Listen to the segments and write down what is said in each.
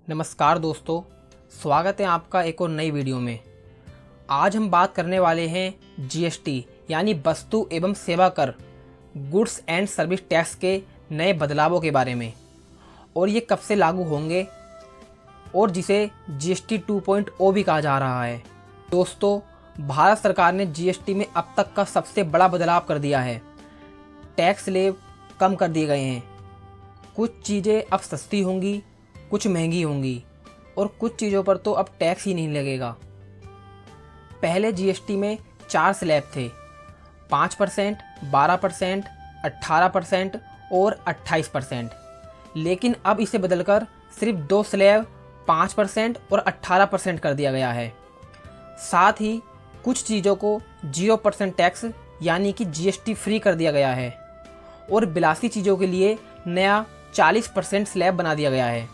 नमस्कार दोस्तों, स्वागत है आपका एक और नई वीडियो में। आज हम बात करने वाले हैं जीएसटी यानी वस्तु एवं सेवा कर गुड्स एंड सर्विस टैक्स के नए बदलावों के बारे में और ये कब से लागू होंगे और जिसे जीएसटी 2.0 भी कहा जा रहा है। दोस्तों, भारत सरकार ने जीएसटी में अब तक का सबसे बड़ा बदलाव कर दिया है। टैक्स स्लैब कम कर दिए गए हैं। कुछ चीज़ें अब सस्ती होंगी, कुछ महंगी होंगी और कुछ चीज़ों पर तो अब टैक्स ही नहीं लगेगा। पहले जीएसटी में 4 स्लैब थे, 5%, 12%, 18% और 28%। लेकिन अब इसे बदलकर सिर्फ 2 स्लैब 5% और 18% कर दिया गया है। साथ ही कुछ चीज़ों को 0% टैक्स यानी कि जीएसटी फ्री कर दिया गया है और विलासी चीज़ों के लिए नया 40% स्लैब बना दिया गया है।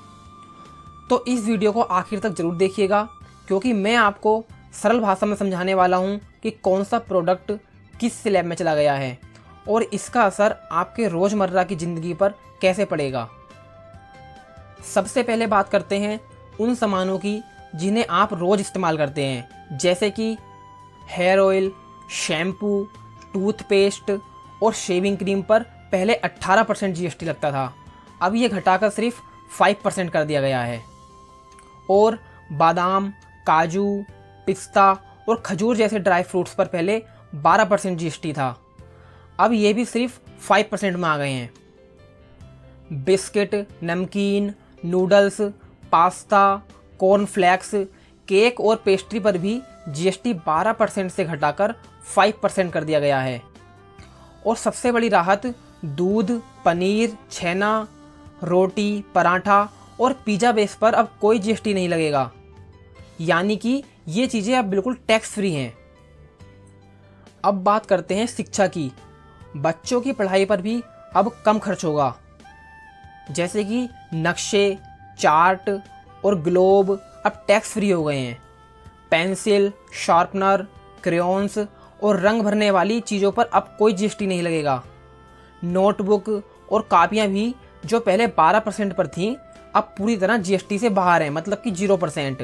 तो इस वीडियो को आखिर तक ज़रूर देखिएगा, क्योंकि मैं आपको सरल भाषा में समझाने वाला हूं कि कौन सा प्रोडक्ट किस स्लैब में चला गया है और इसका असर आपके रोज़मर्रा की ज़िंदगी पर कैसे पड़ेगा। सबसे पहले बात करते हैं उन सामानों की जिन्हें आप रोज़ इस्तेमाल करते हैं, जैसे कि हेयर ऑयल, शैम्पू, टूथपेस्ट और शेविंग क्रीम पर पहले 18% जीएसटी लगता था। अब ये घटाकर सिर्फ 5% कर दिया गया है। और बादाम, काजू, पिस्ता और खजूर जैसे ड्राई फ्रूट्स पर पहले 12% जीएसटी था। अब ये भी सिर्फ 5% में आ गए हैं। बिस्किट, नमकीन, नूडल्स, पास्ता, कॉर्नफ्लेक्स, केक और पेस्ट्री पर भी जीएसटी 12% से घटाकर 5% कर दिया गया है। और सबसे बड़ी राहत दूध, पनीर, छेना, रोटी, पराठा और पिज़्ज़ा बेस पर अब कोई जीएसटी नहीं लगेगा, यानी कि ये चीज़ें अब बिल्कुल टैक्स फ्री हैं। अब बात करते हैं शिक्षा की। बच्चों की पढ़ाई पर भी अब कम खर्च होगा, जैसे कि नक्शे, चार्ट और ग्लोब अब टैक्स फ्री हो गए हैं। पेंसिल, शार्पनर, क्रेयॉन्स और रंग भरने वाली चीज़ों पर अब कोई जीएसटी नहीं लगेगा। नोटबुक और कापियाँ भी जो पहले 12% पर थीं, अब पूरी तरह जीएसटी से बाहर हैं, मतलब कि 0%।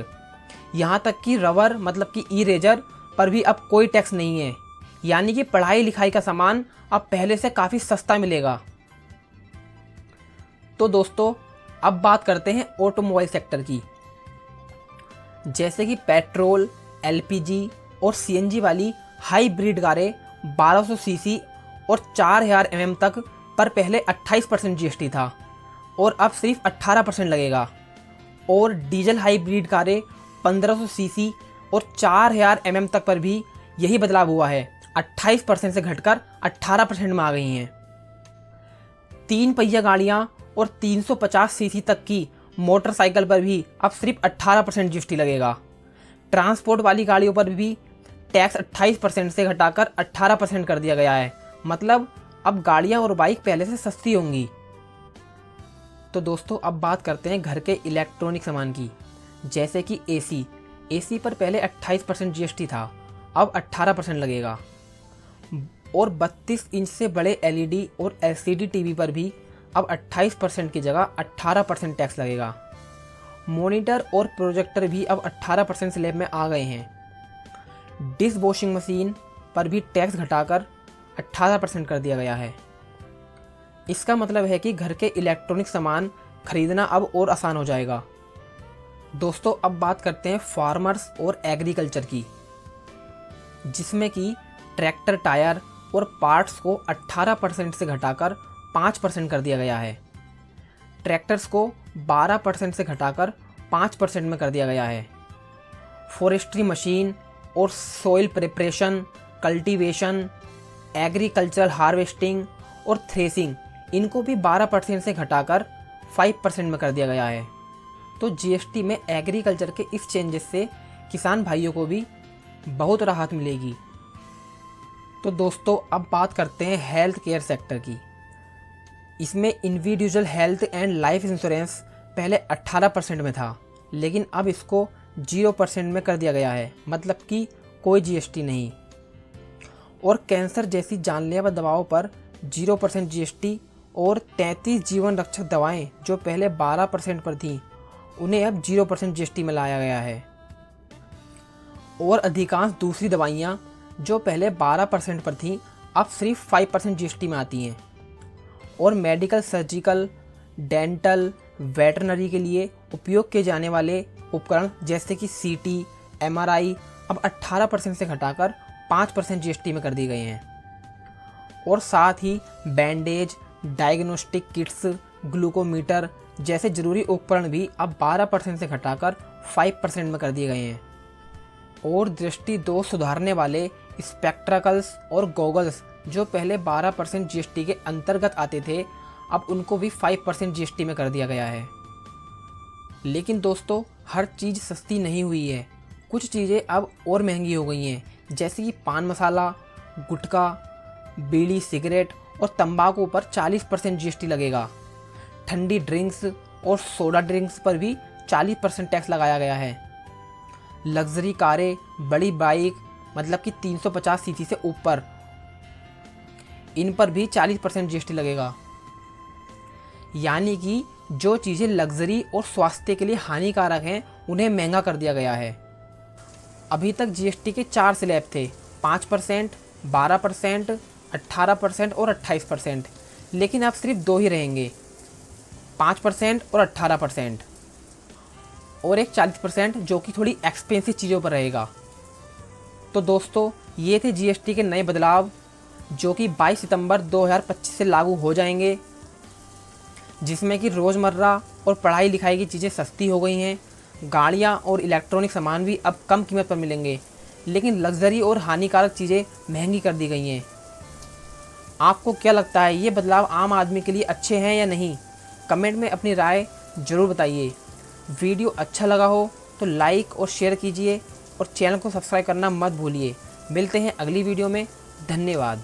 यहाँ तक कि रबर मतलब कि इरेजर पर भी अब कोई टैक्स नहीं है, यानी कि पढ़ाई लिखाई का सामान अब पहले से काफ़ी सस्ता मिलेगा। तो दोस्तों, अब बात करते हैं ऑटोमोबाइल सेक्टर की। जैसे कि पेट्रोल, एलपीजी और सीएनजी वाली हाइब्रिड कारें 1200 सीसी और 4000 mm तक पर पहले 28% जीएसटी था और अब सिर्फ 18% लगेगा। और डीजल हाइब्रिड कारें 1500 सीसी और 4000 mm तक पर भी यही बदलाव हुआ है, 28% से घटकर 18% में आ गई हैं। 3 पहिया गाड़ियां और 350 सीसी तक की मोटरसाइकिल पर भी अब सिर्फ 18% जीएसटी लगेगा। ट्रांसपोर्ट वाली गाड़ियों पर भी टैक्स 28% से घटाकर 18% कर दिया गया है, मतलब अब गाड़ियां और बाइक पहले से सस्ती होंगी। तो दोस्तों, अब बात करते हैं घर के इलेक्ट्रॉनिक सामान की, जैसे कि एसी पर पहले 28% जीएसटी था, अब 18% लगेगा। और 32 इंच से बड़े एलईडी और एलसीडी टीवी पर भी अब 28% की जगह 18% टैक्स लगेगा। मॉनिटर और प्रोजेक्टर भी अब 18% स्लैब में आ गए हैं। डिश वॉशिंग मशीन पर भी टैक्स घटाकर 18% कर दिया गया है। इसका मतलब है कि घर के इलेक्ट्रॉनिक सामान खरीदना अब और आसान हो जाएगा। दोस्तों, अब बात करते हैं फार्मर्स और एग्रीकल्चर की, जिसमें कि ट्रैक्टर टायर और पार्ट्स को 18% से घटाकर 5% कर दिया गया है। ट्रैक्टर्स को 12% से घटाकर 5% में कर दिया गया है। फॉरेस्ट्री मशीन और soil preparation, cultivation, agricultural harvesting और थ्रेसिंग, इनको भी 12% से घटाकर 5% में कर दिया गया है। तो जीएसटी में एग्रीकल्चर के इस चेंजेस से किसान भाइयों को भी बहुत राहत मिलेगी। तो दोस्तों, अब बात करते हैं हेल्थ केयर सेक्टर की। इसमें individual health and life insurance पहले 18% में था, लेकिन अब इसको 0% में कर दिया गया है, मतलब कि कोई जीएसटी नहीं। और कैंसर जैसी जानलेवा दवाओं पर 0% जीएसटी और 33 जीवन रक्षक दवाएं जो पहले 12% पर थीं, उन्हें अब 0% जीएसटी में लाया गया है। और अधिकांश दूसरी दवाइयाँ जो पहले 12% पर थीं अब सिर्फ 5% जीएसटी में आती हैं। और मेडिकल, सर्जिकल, डेंटल, वेटरनरी के लिए उपयोग किए जाने वाले उपकरण जैसे कि सीटी, एमआरआई अब 18% से घटाकर 5% जीएसटी में कर दिए गए हैं। और साथ ही बैंडेज, डायग्नोस्टिक किट्स, ग्लूकोमीटर जैसे जरूरी उपकरण भी अब 12% से घटाकर 5% में कर दिए गए हैं। और दृष्टि दोष सुधारने वाले स्पेक्ट्रकल्स और गॉगल्स जो पहले 12% जीएसटी के अंतर्गत आते थे अब उनको भी 5% जीएसटी में कर दिया गया है। लेकिन दोस्तों, हर चीज़ सस्ती नहीं हुई है। कुछ चीज़ें अब और महंगी हो गई हैं, जैसे कि पान मसाला, गुटखा, बीड़ी, सिगरेट और तंबाकू पर 40% जीएसटी लगेगा। ठंडी ड्रिंक्स और सोडा ड्रिंक्स पर भी 40% टैक्स लगाया गया है। लग्जरी कारें, बड़ी बाइक मतलब कि 350 सीसी से ऊपर, इन पर भी 40% जीएसटी लगेगा। यानी कि जो चीज़ें लग्जरी और स्वास्थ्य के लिए हानिकारक हैं उन्हें महंगा कर दिया गया है। अभी तक जीएसटी के 4 स्लैब थे, 5%, 12%, 18% और 28%, लेकिन अब सिर्फ 2 ही रहेंगे, 5% और 18%, और एक 40% जो कि थोड़ी एक्सपेंसिव चीज़ों पर रहेगा। तो दोस्तों, ये थे जीएसटी के नए बदलाव जो कि 22 सितंबर 2025 से लागू हो जाएंगे, जिसमें कि रोज़मर्रा और पढ़ाई लिखाई की चीज़ें सस्ती हो गई हैं। गाड़ियाँ और इलेक्ट्रॉनिक सामान भी अब कम कीमत पर मिलेंगे, लेकिन लग्जरी और हानिकारक चीज़ें महंगी कर दी गई हैं। आपको क्या लगता है, ये बदलाव आम आदमी के लिए अच्छे हैं या नहीं? कमेंट में अपनी राय ज़रूर बताइए। वीडियो अच्छा लगा हो तो लाइक और शेयर कीजिए और चैनल को सब्सक्राइब करना मत भूलिए। मिलते हैं अगली वीडियो में। धन्यवाद।